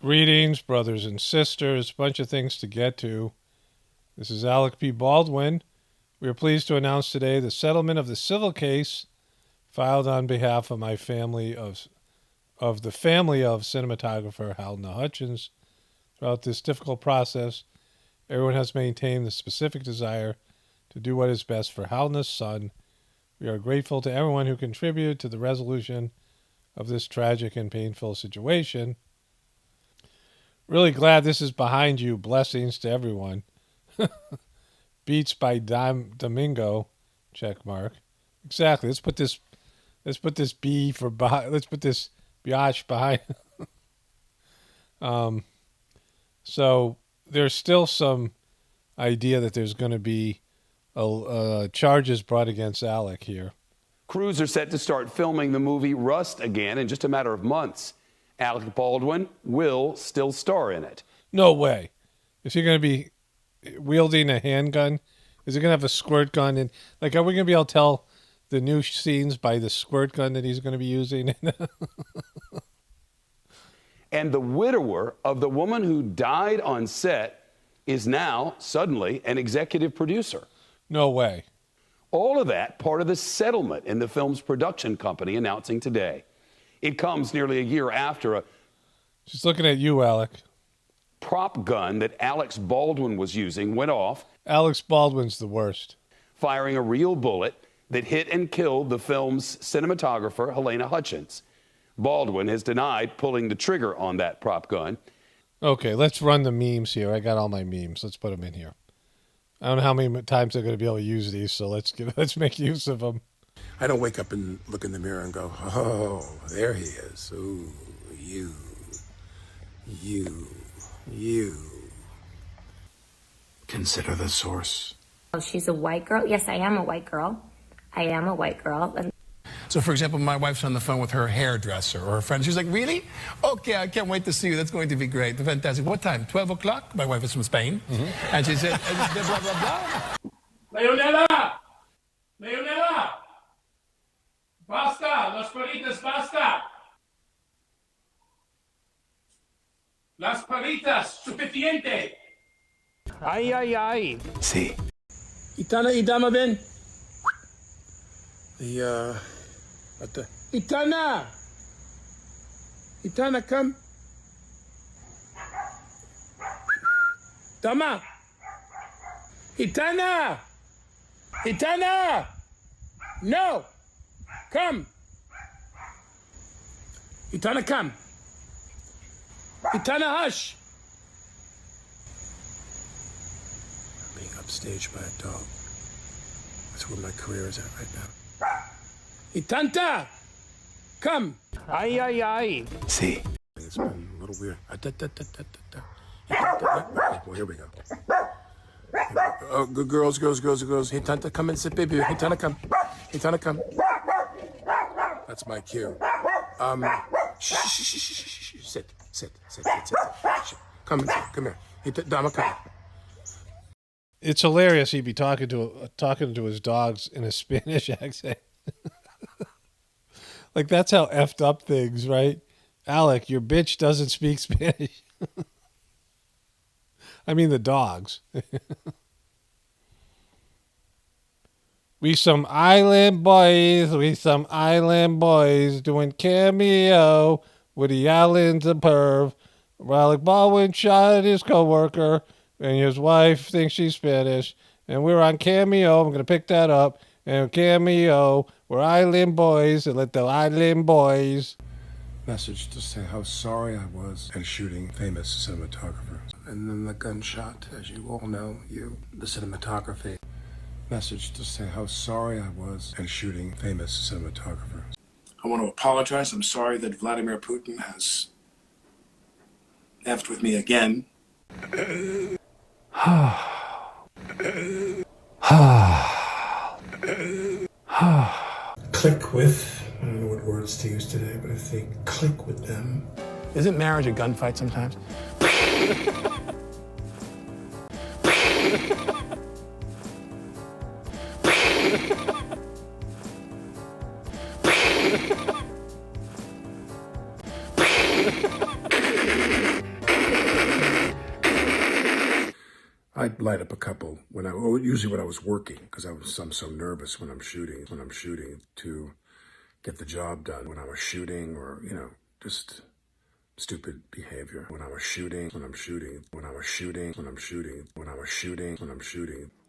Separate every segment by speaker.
Speaker 1: Greetings, brothers and sisters. Bunch of things to get to. This is Alec P. Baldwin. We are pleased to announce today the settlement of the civil case filed on behalf of my family of the family of cinematographer Halyna Hutchins. Throughout this difficult process, everyone has maintained the specific desire to do what is best for Halyna's son. We are grateful to everyone who contributed to the resolution of this tragic and painful situation. Really glad this is behind you. Blessings to everyone. Beats by Domingo, check mark. Exactly. Let's put this B for behind. Let's put this biatch behind. So there's still some idea that there's going to be charges brought against Alec here.
Speaker 2: Crews are set to start filming the movie Rust again in just a matter of months. Alec Baldwin will still star in it.
Speaker 1: No way. Is he going to be wielding a handgun? Is he going to have a squirt gun? And are we going to be able to tell the new scenes by the squirt gun that he's going to be using?
Speaker 2: And the widower of the woman who died on set is now suddenly an executive producer.
Speaker 1: No way.
Speaker 2: All of that part of the settlement in the film's production company announcing today. It comes nearly a year after a
Speaker 1: She's looking at you, Alec.
Speaker 2: prop gun that Alex Baldwin was using went off,
Speaker 1: Alex Baldwin's the worst.
Speaker 2: firing a real bullet that hit and killed the film's cinematographer, Halyna Hutchins. Baldwin has denied pulling the trigger on that prop gun.
Speaker 1: Okay, let's run the memes here. I got all my memes. Let's put them in here. I don't know how many times they're going to be able to use these, so let's make use of them.
Speaker 3: I don't wake up and look in the mirror and go, oh, there he is. Ooh, you. Consider the source.
Speaker 4: Oh, she's a white girl? Yes, I am a white girl. I am a white girl.
Speaker 3: So, for example, my wife's on the phone with her hairdresser or her friend. She's like, really? Okay, I can't wait to see you. That's going to be great. Fantastic. What time? 12 o'clock? My wife is from Spain. Mm-hmm. And she said, blah, blah, blah.
Speaker 5: Leonela! Basta! Las palitas, basta! Las palitas, suficiente! Ay, ay, ay.
Speaker 3: See.
Speaker 5: Itana idama ben?
Speaker 3: What the?
Speaker 5: Itana! Itana, come. Dama! Itana! Itana! No! Come! Itana, come! Itana, hush!
Speaker 3: I'm being upstaged by a dog. That's where my career is at right now.
Speaker 5: Itanta! Come! Ay, ay, ay.
Speaker 3: See. It's been a little weird. Well, here we go. Oh, good girls. Hey, Tanta, come and sit, baby. Hey, Tanta, come. Hey, Tanta, come. That's my cue. Shh. Sit. Come here. Hey, Dama, come.
Speaker 1: It's hilarious. He'd be talking to his dogs in a Spanish accent. That's how effed up things, right? Alec, your bitch doesn't speak Spanish. I mean the dogs. We some island boys doing cameo. Woody Allen's a perv. Alec Baldwin shot his coworker, and his wife thinks she's Spanish. And we're on Cameo. I'm going to pick that up. And Cameo, we're island boys, and let the island boys.
Speaker 3: Message to say how sorry I was and shooting famous cinematographers. And then the gunshot, as you all know, the cinematography. Message to say how sorry I was and shooting famous cinematographers.
Speaker 6: I want to apologize. I'm sorry that Vladimir Putin has effed with me again.
Speaker 3: Click with, I don't know what words to use today, but if they click with them.
Speaker 6: Isn't marriage a gunfight sometimes?
Speaker 3: I'd light up a couple usually when I was working, because I'm so nervous when I'm shooting to get the job done. When I was shooting, or just stupid behavior. When I'm shooting.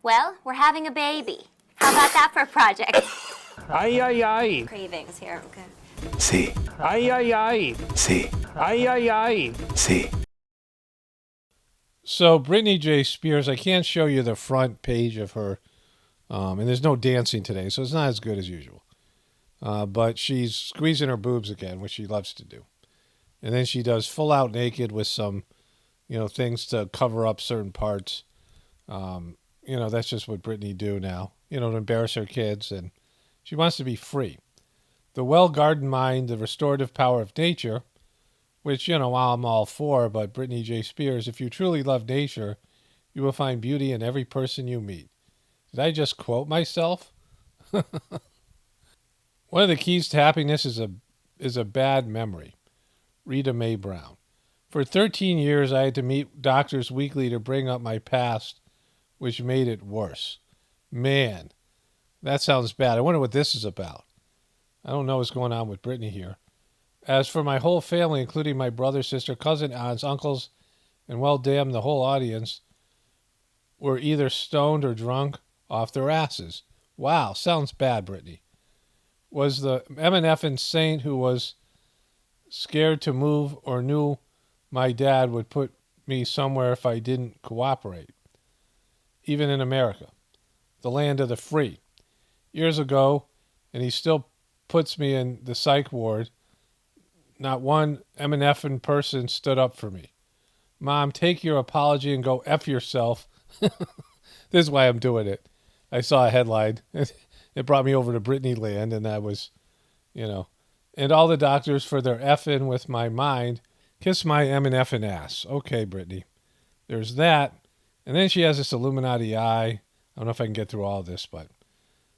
Speaker 7: Well, we're having a baby. How about that for a project?
Speaker 5: Ay, ay, ay.
Speaker 7: Cravings here, okay.
Speaker 3: Sí.
Speaker 5: Ay, ay, ay.
Speaker 3: Sí.
Speaker 5: Ay, ay, ay.
Speaker 3: Sí.
Speaker 1: So Britney J. Spears, I can't show you the front page of her, and there's no dancing today, so it's not as good as usual. But she's squeezing her boobs again, which she loves to do. And then she does full out naked with some, things to cover up certain parts. That's just what Britney do now, to embarrass her kids. And she wants to be free. The well-gardened mind, the restorative power of nature, which, while I'm all for, but Britney J. Spears, if you truly love nature, you will find beauty in every person you meet. Did I just quote myself? One of the keys to happiness is a bad memory. Rita Mae Brown. For 13 years, I had to meet doctors weekly to bring up my past, which made it worse. Man, that sounds bad. I wonder what this is about. I don't know what's going on with Britney here. As for my whole family, including my brother, sister, cousin, aunts, uncles, and well, damn, the whole audience, were either stoned or drunk off their asses. Wow, sounds bad, Britney. Was the MNF saint who was scared to move or knew my dad would put me somewhere if I didn't cooperate. Even in America, the land of the free. Years ago, and he still puts me in the psych ward, not one MNF person stood up for me. Mom, take your apology and go F yourself. This is why I'm doing it. I saw a headline. It brought me over to Britney land, and that was, and all the doctors for their effing with my mind, kiss my MNF ass. Okay, Britney. There's that. And then she has this Illuminati eye. I don't know if I can get through all this, but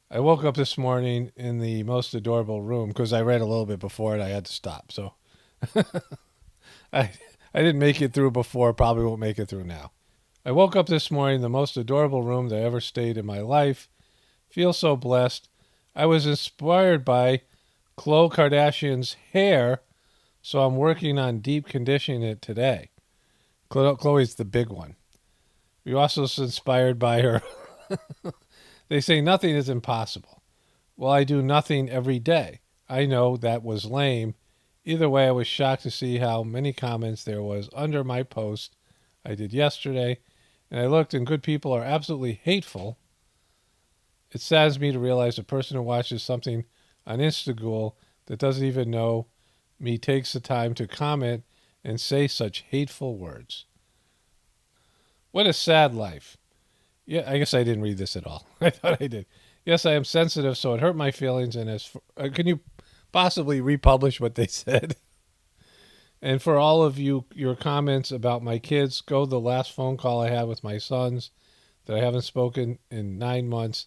Speaker 1: I woke up this morning in the most adorable room because I read a little bit before and I had to stop. So I didn't make it through before, probably won't make it through now. I woke up this morning in the most adorable room that I ever stayed in my life. Feel so blessed. I was inspired by Khloe Kardashian's hair, so I'm working on deep conditioning it today. Khloe's the big one. We also was inspired by her. They say nothing is impossible. Well, I do nothing every day. I know that was lame. Either way, I was shocked to see how many comments there was under my post I did yesterday, and I looked, and good people are absolutely hateful. It saddens me to realize a person who watches something on Instagram that doesn't even know me takes the time to comment and say such hateful words. What a sad life. Yeah, I guess I didn't read this at all. I thought I did. Yes, I am sensitive, so it hurt my feelings. And can you possibly republish what they said? And for all of you, your comments about my kids, go to the last phone call I had with my sons that I haven't spoken in 9 months,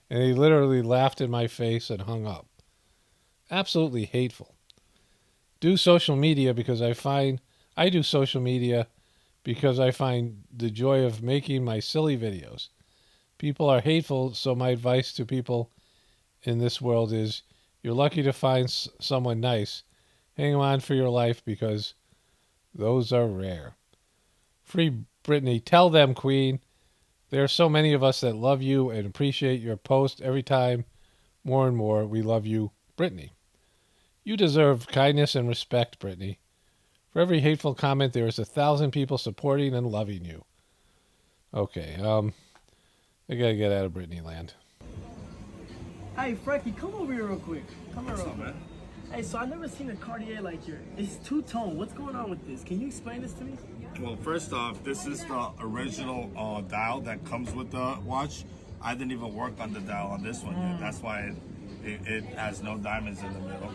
Speaker 1: and they literally laughed in my face and hung up. Absolutely hateful. Do social media because I do social media because I find the joy of making my silly videos. People are hateful, so my advice to people in this world is you're lucky to find someone nice. Hang on for your life because those are rare. Free Britney. Tell them, Queen. There are so many of us that love you and appreciate your post every time. More and more, we love you, Britney. You deserve kindness and respect, Britney. For every hateful comment, there is 1,000 people supporting and loving you. Okay, I gotta get out of Britney land.
Speaker 8: Hey, Frankie, come over here real quick. Come here real quick. Hey, so I've never seen a Cartier like yours. It's two-tone. What's going on with this? Can you explain this to me?
Speaker 9: Well, first off, this is the original dial that comes with the watch. I didn't even work on the dial on this one yet. That's why it has no diamonds in the middle.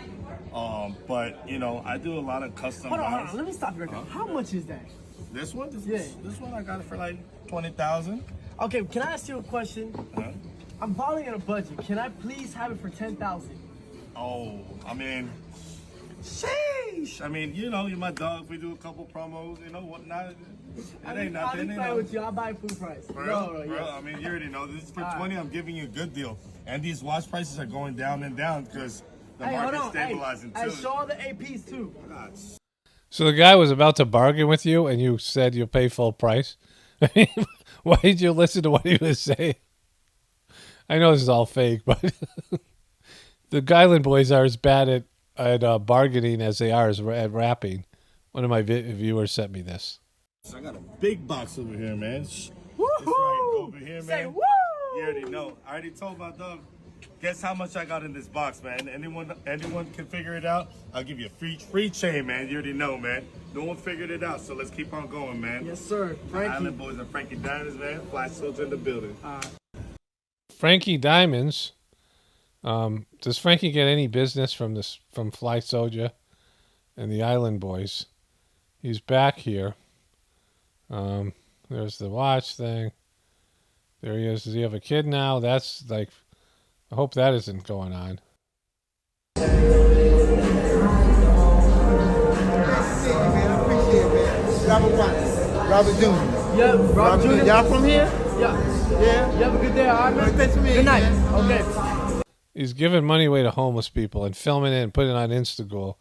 Speaker 9: But, I do a lot of custom
Speaker 8: Hold
Speaker 9: dials.
Speaker 8: on. Let me stop you right there. How much is that?
Speaker 9: This one?
Speaker 8: Yeah.
Speaker 9: This one I got it for like $20,000.
Speaker 8: Okay, can I ask you a question?
Speaker 9: Huh?
Speaker 8: I'm balling on a budget. Can I please have it for $10,000?
Speaker 9: Oh, I mean,
Speaker 8: Sheesh!
Speaker 9: sheesh. I mean, you know, you're my dog. We do a couple promos, you know, whatnot. It ain't
Speaker 8: I'll
Speaker 9: nothing.
Speaker 8: play with you. I'll buy full price.
Speaker 9: For
Speaker 8: No,
Speaker 9: real?
Speaker 8: no, yes.
Speaker 9: I mean, you already know. This is for 20. I'm giving you a good deal. And these watch prices are going down and down because the market's stabilizing too.
Speaker 8: I show all the APs too.
Speaker 9: God.
Speaker 1: So the guy was about to bargain with you, and you said you'll pay full price. Why did you listen to what he was saying? I know this is all fake, but the Island boys are as bad at bargaining as they are at rapping. One of my viewers sent me this.
Speaker 9: I got a big box over here, man. It's
Speaker 8: Woohoo!
Speaker 9: right over here, man.
Speaker 8: Say woo!
Speaker 9: You already know. I already told my dog. Guess how much I got in this box, man? Anyone can figure it out? I'll give you a free chain, man. You already know, man. No one figured it out, so let's keep on going, man.
Speaker 8: Yes, sir. Frankie.
Speaker 9: Island boys and Frankie Diamonds, man. Fly Soldier in the building.
Speaker 1: Frankie Diamonds. Does Frankie get any business from Fly Soldier and the Island Boys? He's back here. There's the watch thing. There he is. Does he have a kid now? That's like, I hope that isn't going on.
Speaker 10: Robert Jr.
Speaker 8: Yeah, Robert Jr.
Speaker 10: Y'all from here?
Speaker 8: Yeah.
Speaker 10: Yeah.
Speaker 8: You have a good day, all right, man?
Speaker 10: Thanks for me.
Speaker 8: Good night. Okay.
Speaker 1: He's giving money away to homeless people and filming it and putting it on Instagram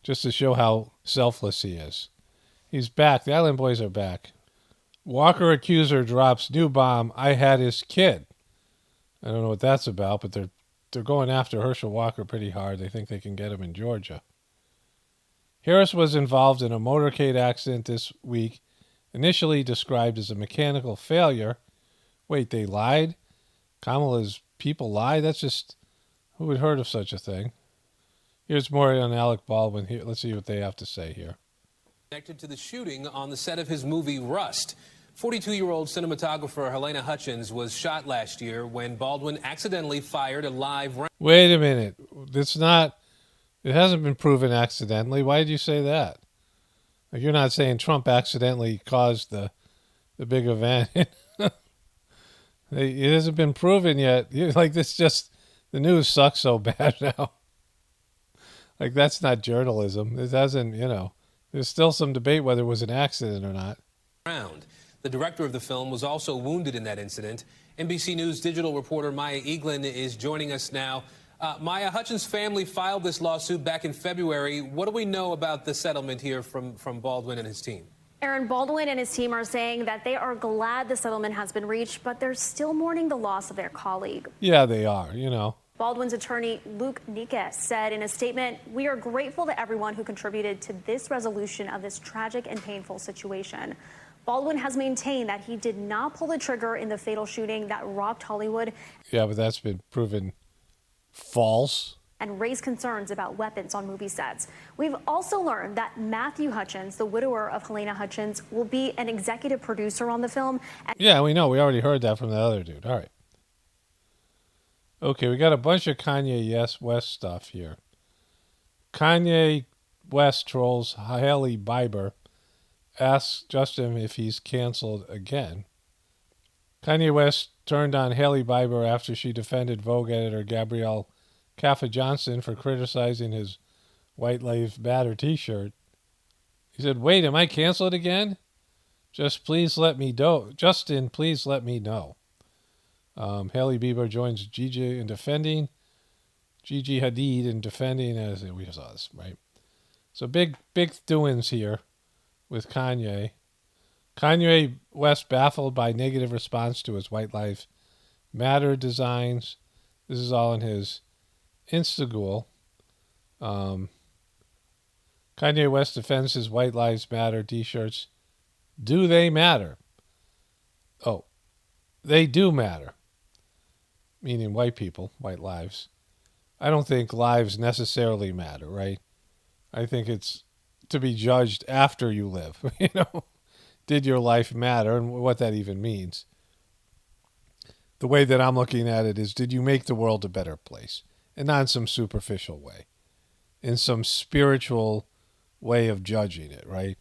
Speaker 1: just to show how selfless he is. He's back. The Island Boys are back. Walker accuser drops new bomb. I had his kid. I don't know what that's about, but they're going after Herschel Walker pretty hard. They think they can get him in Georgia. Harris was involved in a motorcade accident this week, initially described as a mechanical failure. Wait, they lied? Kamala's people lie? That's just, who had heard of such a thing? Here's more on Alec Baldwin. Here, let's see what they have to say here.
Speaker 11: Connected to the shooting on the set of his movie Rust. 42-year-old cinematographer Helena Hutchins was shot last year when Baldwin accidentally fired a live round.
Speaker 1: Wait a minute. It hasn't been proven accidentally. Why did you say that? Like, you're not saying Trump accidentally caused the big event. It hasn't been proven yet. The news sucks so bad now. Like, that's not journalism. It hasn't, there's still some debate whether it was an accident or not.
Speaker 11: The director of the film was also wounded in that incident. NBC News digital reporter Maya Eaglin is joining us now. Maya, Hutchins' family filed this lawsuit back in February. What do we know about the settlement here from Baldwin and his team?
Speaker 12: Aaron, Baldwin and his team are saying that they are glad the settlement has been reached, but they're still mourning the loss of their colleague.
Speaker 1: Yeah, they are,
Speaker 12: Baldwin's attorney, Luke Nikes, said in a statement, "We are grateful to everyone who contributed to this resolution of this tragic and painful situation." Baldwin has maintained that he did not pull the trigger in the fatal shooting that rocked Hollywood.
Speaker 1: Yeah, but that's been proven false.
Speaker 12: And raised concerns about weapons on movie sets. We've also learned that Matthew Hutchins, the widower of Helena Hutchins, will be an executive producer on the film.
Speaker 1: Yeah, we know. We already heard that from the other dude. All right. Okay, we got a bunch of Kanye West stuff here. Kanye West trolls Hailey Bieber, asks Justin if he's canceled again. Kanye West turned on Hailey Bieber after she defended Vogue editor Gabrielle Kaffa Johnson for criticizing his White Lives Matter t-shirt. He said, "Wait, am I canceled again? Justin, please let me know. Hailey Bieber joins Gigi Hadid in defending, as we saw this, right? So big doings here with Kanye. Kanye West baffled by negative response to his White Lives Matter designs. This is all in his Instagram. Kanye West defends his White Lives Matter t-shirts. Do they matter? Oh, they do matter. Meaning white people, white lives. I don't think lives necessarily matter, right? I think it's to be judged after you live. Did your life matter, and what that even means? The way that I'm looking at it is, did you make the world a better place? And not in some superficial way. In some spiritual way of judging it, right?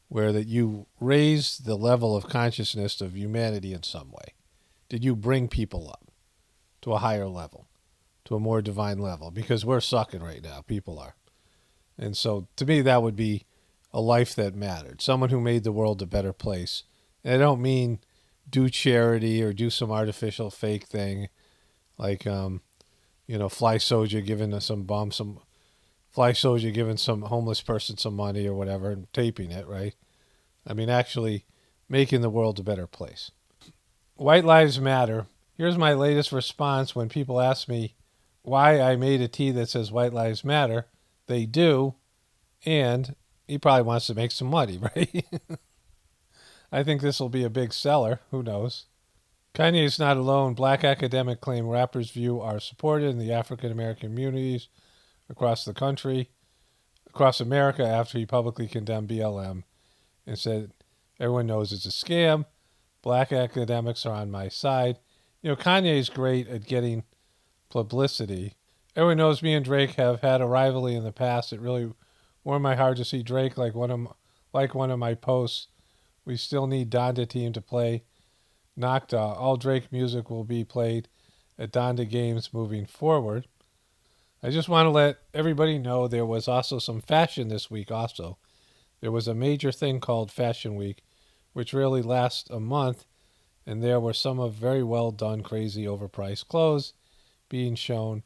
Speaker 1: Where that you raise the level of consciousness of humanity in some way. Did you bring people up to a higher level, to a more divine level? Because we're sucking right now, people are. And so to me, that would be a life that mattered. Someone who made the world a better place. And I don't mean do charity or do some artificial fake thing like, Fly Soja giving some bum, Fly Soja giving some homeless person some money or whatever and taping it, right? I mean, actually making the world a better place. White Lives Matter. Here's my latest response when people ask me why I made a tee that says White Lives Matter. They do, and he probably wants to make some money, right? I think this will be a big seller. Who knows? Kanye's not alone. Black academic claim rappers' view are supported in the African American communities across the country, across America, after he publicly condemned BLM and said, everyone knows it's a scam. Black academics are on my side. Kanye's great at getting publicity. Everyone knows me and Drake have had a rivalry in the past. It really warmed my heart to see Drake like one of my posts. We still need Donda Team to play Nocta. All Drake music will be played at Donda games moving forward. I just want to let everybody know there was also some fashion this week also. There was a major thing called Fashion Week, which really lasts a month, and there were some of very well done, crazy, overpriced clothes being shown.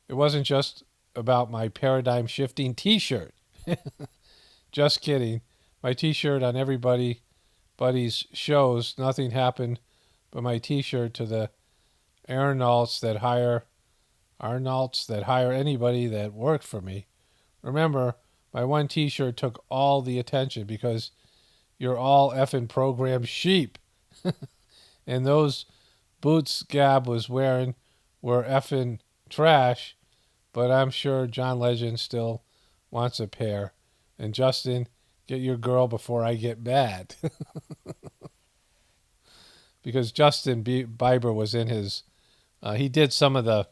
Speaker 1: It wasn't just about my paradigm-shifting t-shirt. Just kidding. My t-shirt on everybody's shows, nothing happened but my t-shirt to the Arnolds that hire anybody that worked for me. Remember, my one t-shirt took all the attention because you're all effing programmed sheep. And those boots Gab was wearing were effing trash, but I'm sure John Legend still wants a pair. And Justin, get your girl before I get mad. Because Justin Bieber was in his, he did some of the,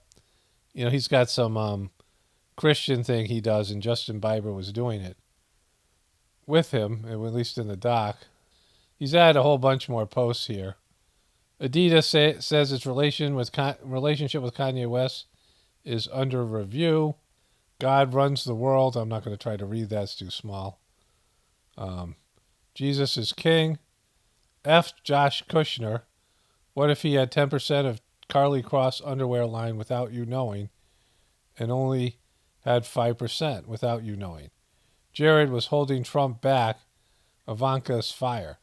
Speaker 1: he's got some Christian thing he does, and Justin Bieber was doing it with him, at least in the doc. He's added a whole bunch more posts here. Adidas says its relationship with Kanye West is under review. God runs the world. I'm not going to try to read that. It's too small. Jesus is king. F. Josh Kushner. What if he had 10% of Carly Cross underwear line without you knowing and only had 5% without you knowing? Jared was holding Trump back. Ivanka's fire.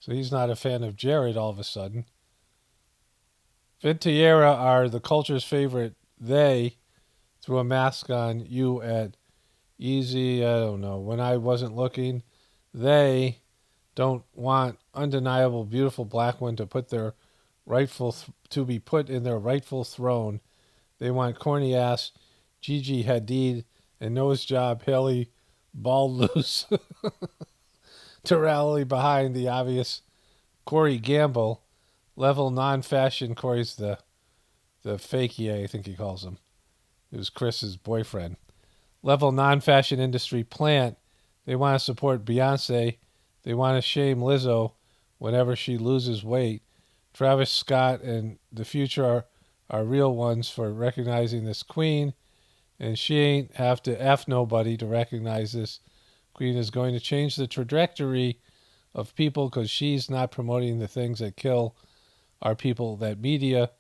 Speaker 1: So he's not a fan of Jared all of a sudden. Vintiera are the culture's favorite. They threw a mask on you at Easy, I don't know, when I wasn't looking. They don't want undeniable, beautiful black women to put their to be put in their rightful throne. They want corny ass Gigi Hadid and nose job Haley Baldloose to rally behind the obvious Corey Gamble, level non-fashion. Corey's the fakie, I think he calls him. It was Chris's boyfriend. Level non-fashion industry plant. They want to support Beyonce. They want to shame Lizzo whenever she loses weight. Travis Scott and the future are real ones for recognizing this queen, and she ain't have to F nobody to recognize this queen is going to change the trajectory of people because she's not promoting the things that kill our people that media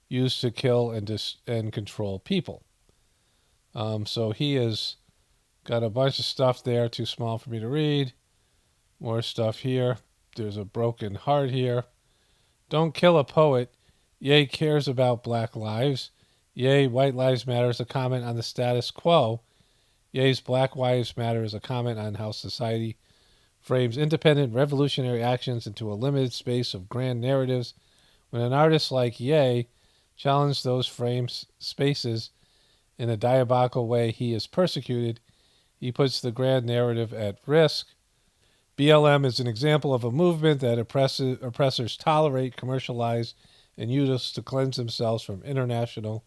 Speaker 1: use to kill and control people. So he has got a bunch of stuff there, too small for me to read. More stuff here. There's a broken heart here. Don't kill a poet. Ye cares about black lives. Ye, white lives matter is a comment on the status quo. Ye's black lives matter is a comment on how society frames independent revolutionary actions into a limited space of grand narratives. When an artist like Ye challenged those frames spaces in a diabolical way, he is persecuted. He puts the grand narrative at risk. BLM is an example of a movement that oppressors tolerate, commercialize, and use to cleanse themselves from international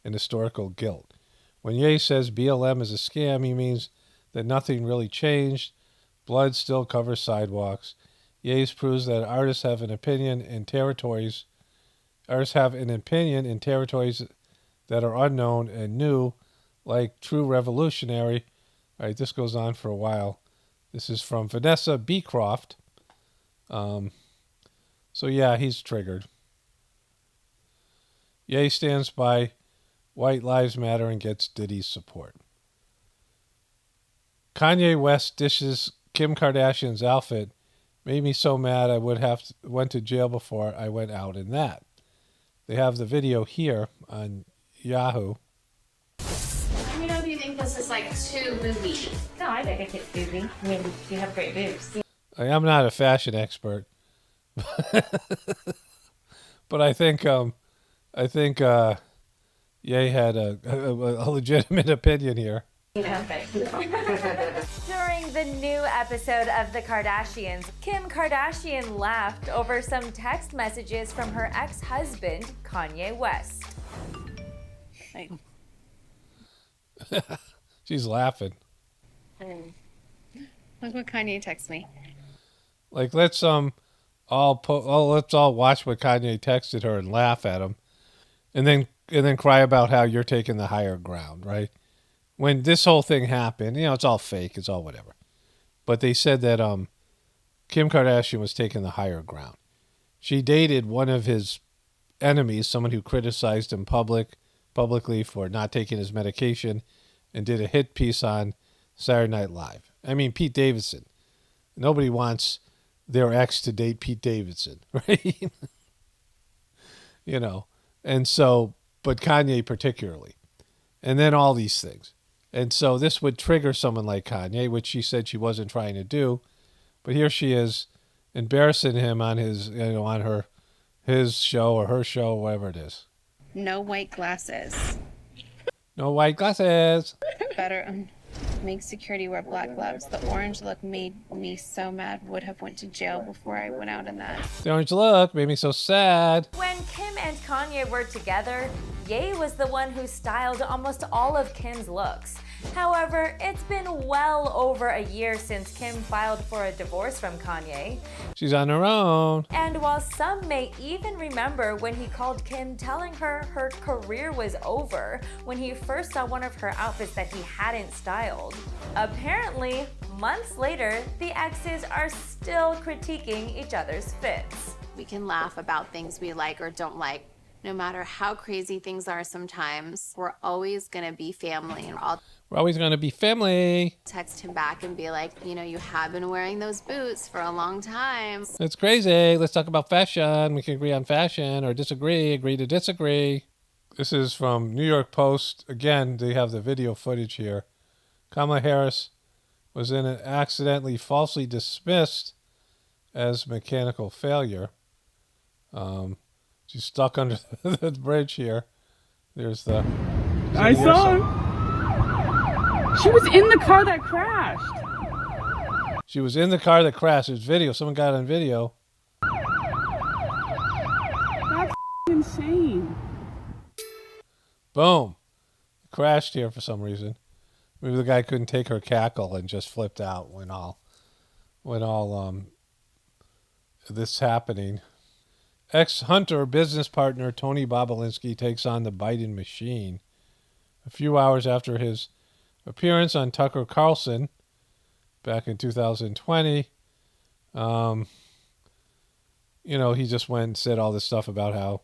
Speaker 1: and historical guilt. When Ye says BLM is a scam, he means that nothing really changed. Blood still covers sidewalks. Ye's proves that artists have an opinion in territories. Artists have an opinion in territories that are unknown and new, like true revolutionary, All right, this goes on for a while. This is from Vanessa Beecroft. So yeah, he's triggered. Ye stands by White Lives Matter and gets Diddy's support. Kanye West dishes Kim Kardashian's outfit. Made me so mad I went to jail before I went out in that. They have the video here on Yahoo.
Speaker 13: Do you think this is like too booby?
Speaker 4: No, I think it's booby. I mean, you have great boobs.
Speaker 1: I'm not a fashion expert, but I think Ye had a legitimate opinion here.
Speaker 4: During the new episode of The Kardashians, Kim Kardashian laughed over some text messages from her ex-husband, Kanye West.
Speaker 1: She's laughing.
Speaker 13: Look what Kanye texts me.
Speaker 1: Like, let's all watch what Kanye texted her and laugh at him, and then cry about how you're taking the higher ground, right? When this whole thing happened, it's all fake, it's all whatever. But they said that Kim Kardashian was taking the higher ground. She dated one of his enemies, someone who criticized him publicly for not taking his medication, and did a hit piece on Saturday Night Live. I mean, Pete Davidson. Nobody wants their ex to date Pete Davidson, right? And so, but Kanye particularly. And then all these things. And so this would trigger someone like Kanye, which she said she wasn't trying to do. But here she is embarrassing him on his, on his show or her show, whatever it is.
Speaker 13: No white glasses.
Speaker 1: No white glasses.
Speaker 13: Better make security wear black gloves. The orange look made me so mad. Would have went to jail before I went out in that.
Speaker 1: The orange look made me so sad.
Speaker 4: When Kim and Kanye were together, Ye was the one who styled almost all of Kim's looks. However, it's been well over a year since Kim filed for a divorce from Kanye.
Speaker 1: She's on her own.
Speaker 4: And while some may even remember when he called Kim telling her her career was over when he first saw one of her outfits that he hadn't styled, apparently, months later, the exes are still critiquing each other's fits.
Speaker 13: We can laugh about things we like or don't like. No matter how crazy things are sometimes, we're always going to be family. And
Speaker 1: We're always going to be family.
Speaker 13: Text him back and be like, you have been wearing those boots for a long time.
Speaker 1: It's crazy. Let's talk about fashion. We can agree on fashion or disagree, agree to disagree. This is from New York Post. Again, they have the video footage here. Kamala Harris was accidentally falsely dismissed as mechanical failure. She's stuck under the bridge here. There's the...
Speaker 5: I saw him. She was in the car that crashed.
Speaker 1: She was in the car that crashed. There's video. Someone got it on video.
Speaker 5: That's insane.
Speaker 1: Boom. Crashed here for some reason. Maybe the guy couldn't take her cackle and just flipped out when all this happening. Ex-Hunter business partner Tony Bobulinski takes on the Biden machine. A few hours after his appearance on Tucker Carlson back in 2020, he just went and said all this stuff about how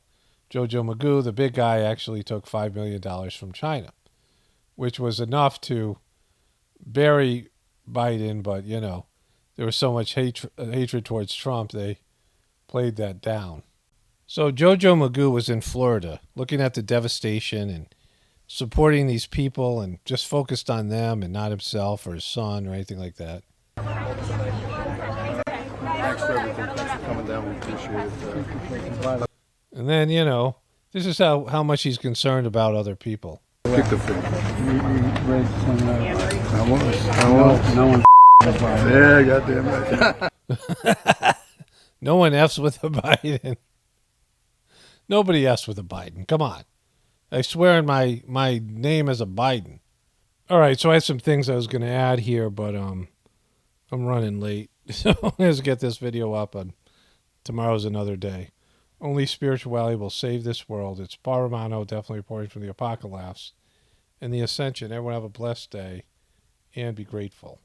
Speaker 1: Jojo Magoo, the big guy, actually took $5 million from China, which was enough to bury Biden, but, there was so much hatred towards Trump, they played that down. So Jojo Magoo was in Florida looking at the devastation and supporting these people and just focused on them and not himself or his son or anything like that.
Speaker 3: Thanks for everything. Thanks for coming down. We appreciate it.
Speaker 1: And then, this is how much he's concerned about other people.
Speaker 3: Kick the finger.
Speaker 10: I was. No one. Yeah, goddamn right.
Speaker 1: No one F's with a Biden. Nobody F's with a Biden. Come on. I swear in my name as a Biden. All right, so I had some things I was going to add here, but I'm running late. So let's get this video up. Tomorrow's another day. Only spirituality will save this world. It's Paul Romano, definitely reporting from the Apocalypse and the Ascension. Everyone have a blessed day and be grateful.